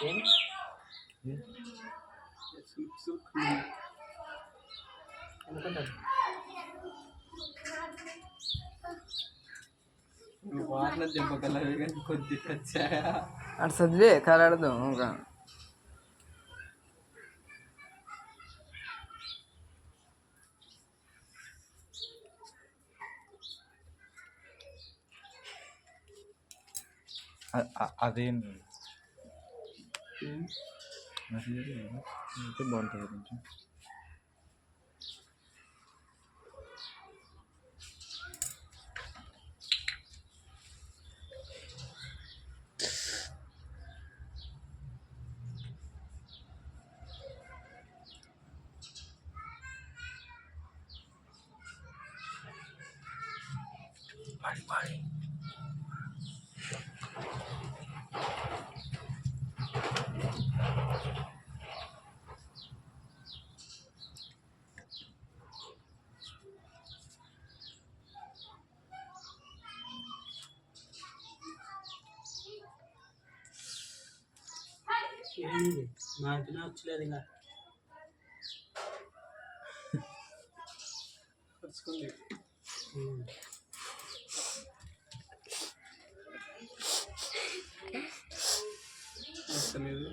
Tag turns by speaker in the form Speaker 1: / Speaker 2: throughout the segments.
Speaker 1: ఏం అనుకుంటాను వాటిలో దెబ్బకలవి కానీ కొద్దిగా వచ్చాయా
Speaker 2: అటు చదివే కలాడదాం ఇంకా
Speaker 3: అదేంటి బాగుంటుంది కొంచెం పాడి
Speaker 1: నాకు నచ్చలేదు ఇంకా తెలుసుకుంది నచ్చలేదు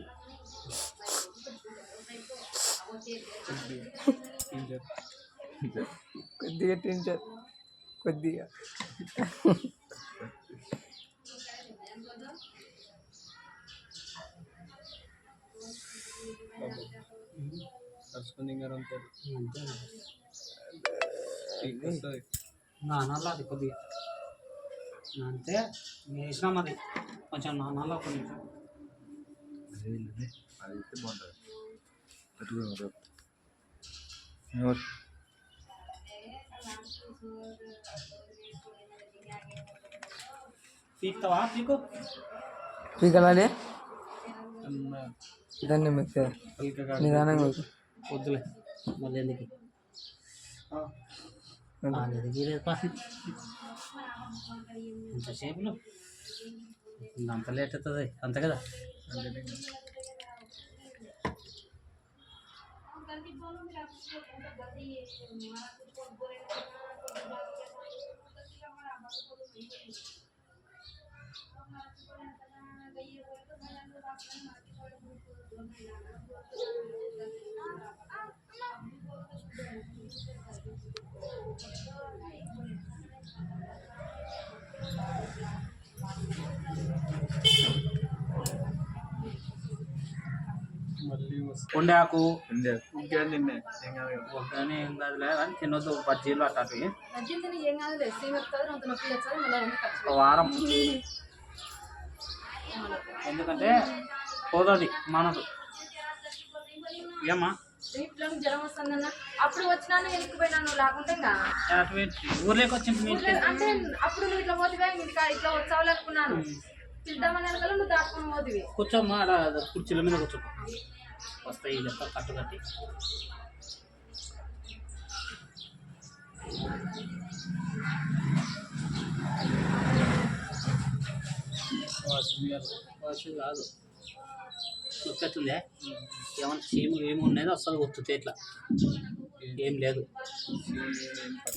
Speaker 2: కొద్దిగా టీచర్ కొద్దిగా
Speaker 1: తెలుసుకుంది ఇంకా అంతే నాన్నలో అది కొద్దిగా అంతే వేసినాం అది కొంచెం నాన్నలో కొంచెం
Speaker 3: అది అయితే బాగుంటుంది
Speaker 1: పీకుతావా పీకు
Speaker 2: పీకలాడే దాన్ని మీకు నిదానంగా
Speaker 1: వద్దులే మళ్ళీ ఎందుకు ఇంతసేపులో అంత లేట్ అవుతుంది అంతే కదా వండాకు వద్దని ఏం కాదులే కానీ తినొద్దు బజ్జీలు అట్లాంటివి వారం ఎందుకంటే పోతుంది మనదు ఏమా
Speaker 4: జ్వరం వస్తుందన్న అప్పుడు వచ్చినా వెళ్ళిపోయినాను లేకుంటే
Speaker 1: ఊర్లోకి వచ్చింది
Speaker 4: అంటే అప్పుడు నువ్వు ఇట్లా పోతివే ఇట్లా వచ్చావు అనుకున్నాను పిలుద్దామని అనుకో నువ్వు దాటుకుని పోతివి
Speaker 1: కూర్చోమ్మా అలా కుర్చీల మీద కూర్చో వస్తాయి ఇదంతా కట్టు కట్టి వాషింగ్ కాదు నొక్కెట్టుందే ఏమన్నా చీములు ఏమి ఉన్నదో అసలు గుర్తుంది ఇట్లా ఏం లేదు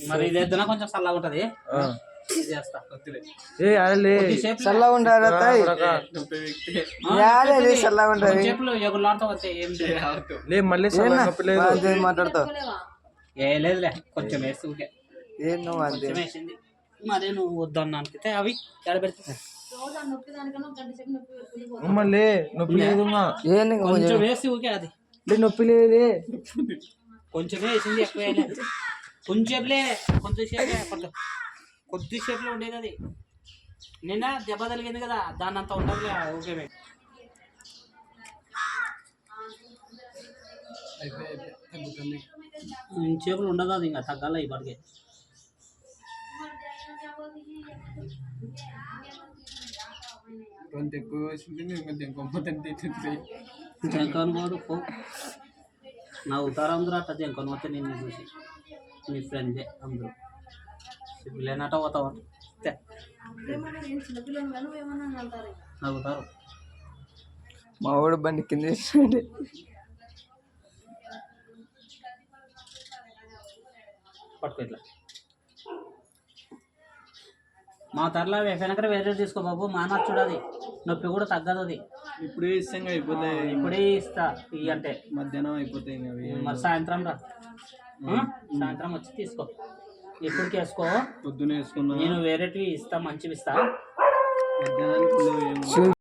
Speaker 1: మరి ఇది ఎద్దున కొంచెం చల్లగా ఉంటుంది ఇది చేస్తా
Speaker 2: చల్లగా ఉంటుంది
Speaker 1: చెప్పులు ఎగులాడుతూ వస్తాయి ఏం లేదు
Speaker 3: మళ్ళీ
Speaker 2: మాట్లాడతావు
Speaker 1: ఏ లేదులే కొంచెం వేసి
Speaker 2: కొంచెం
Speaker 1: వేసింది మరే నువ్వు వద్దన్నా అనిపితే అవి ఎడ పెడితే
Speaker 3: మళ్ళీ నొప్పి లేదు
Speaker 1: కొంచెం వేసి ఊకే అది
Speaker 3: నొప్పి లేదే
Speaker 1: కొంచెం వేసింది ఎక్కువ కొంచెంసేపులే కొద్దిసేపులో ఉండేది అది నిన్న దెబ్బ తగిలింది కదా దాన్ని అంతా ఉండదులే ఓకే చేపలు ఉండదు అది ఇంకా తగ్గాల ఇప్పటికే
Speaker 5: కొంత ఎక్కువ వచ్చింది నేను గొప్పతంటే
Speaker 1: జంకను పోదు పో నవ్వుతారు అందరూ అట్లా జంకను పోతే నేను చూసి మీ ఫ్రెండ్దే అందరూ సిగ్గులేనట్ట పోతావు నవ్వుతారు
Speaker 2: మా వాడు బండి కింద వేసాడు.
Speaker 1: పట్టుకో ఇట్లా. మా తరలా వెనకర వేరే తీసుకో బాబు, మాన చూడాలి, నొప్పి కూడా తగ్గదు అది.
Speaker 5: ఇప్పుడే ఇస్తాం అయిపోతాయి,
Speaker 1: ఇప్పుడే ఇస్తా ఇవి అంటే.
Speaker 5: మధ్యాహ్నం అయిపోతాయి ఇంకా అవి.
Speaker 1: మరి సాయంత్రం రా, సాయంత్రం వచ్చి తీసుకో. ఎప్పటికి వేసుకో,
Speaker 5: పొద్దున వేసుకున్నా
Speaker 1: నేను వేరేటివి ఇస్తా, మంచివి ఇస్తా.
Speaker 5: మధ్యాహ్నానికి